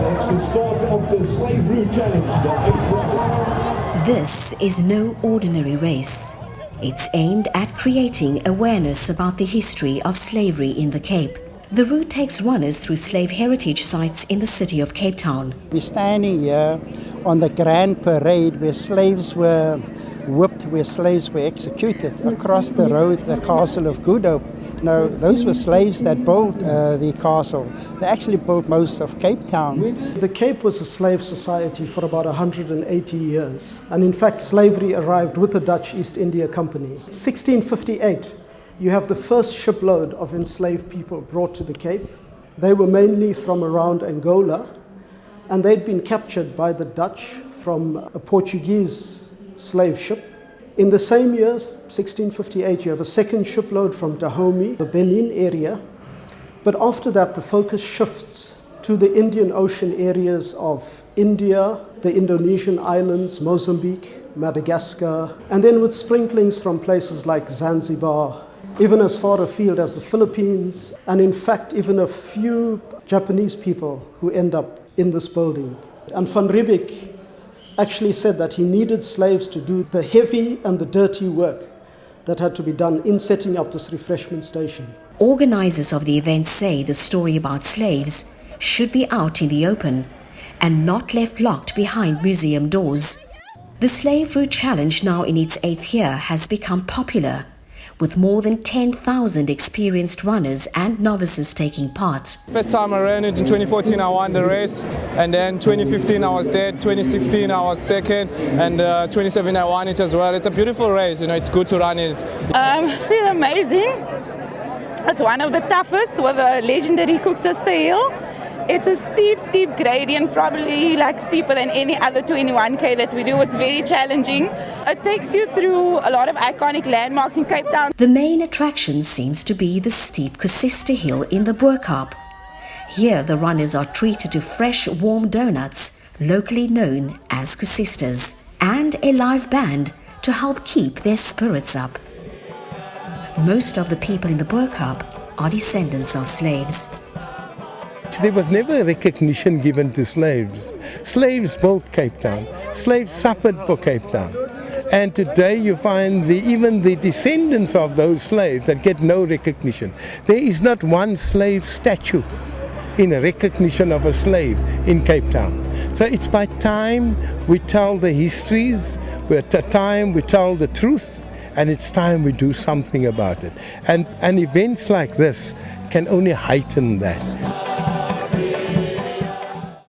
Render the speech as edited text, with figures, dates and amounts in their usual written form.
That's the start of the Slave Route Challenge, the 8th round. This is no ordinary race. It's aimed at creating awareness about the history of slavery in the Cape. The route takes runners through slave heritage sites in the city of Cape Town. We're standing here on the Grand Parade where slaves were whipped, where slaves were executed. Across the road, the castle of Good Hope. Now, those were slaves that built the castle. They actually built most of Cape Town. The Cape was a slave society for about 180 years. And in fact, slavery arrived with the Dutch East India Company. 1658, you have the first shipload of enslaved people brought to the Cape. They were mainly from around Angola, and they'd been captured by the Dutch from a Portuguese slave ship. In the same year, 1658, you have a second shipload from Dahomey, the Benin area. But after that, the focus shifts to the Indian Ocean areas of India, the Indonesian islands, Mozambique, Madagascar, and then with sprinklings from places like Zanzibar, even as far afield as the Philippines, and in fact, even a few Japanese people who end up in this building. And Van Riebeeck actually said that he needed slaves to do the heavy and the dirty work that had to be done in setting up this refreshment station. Organizers of the event say the story about slaves should be out in the open and not left locked behind museum doors. The Slave Route Challenge, now in its 8th year, has become popular, with more than 10,000 experienced runners and novices taking part. First time I ran it in 2014, I won the race, and then 2015 I was there, 2016 I was second, and 2017 I won it as well. It's a beautiful race, it's good to run it. I feel amazing. It's one of the toughest with a legendary Cook Sister Hill. It's a steep gradient, probably like steeper than any other 21K that we do. It's very challenging. It takes you through a lot of iconic landmarks in Cape Town. The main attraction seems to be the steep Kusista Hill in the Boerkaap. Here the runners are treated to fresh, warm donuts, locally known as kusistas, and a live band to help keep their spirits up. Most of the people in the Boerkaap are descendants of slaves. There was never recognition given to slaves. Slaves built Cape Town. Slaves suffered for Cape Town. And today you find even the descendants of those slaves that get no recognition. There is not one slave statue in a recognition of a slave in Cape Town. So it's by time we tell the histories, at time we tell the truth, and it's time we do something about it. And events like this can only heighten that.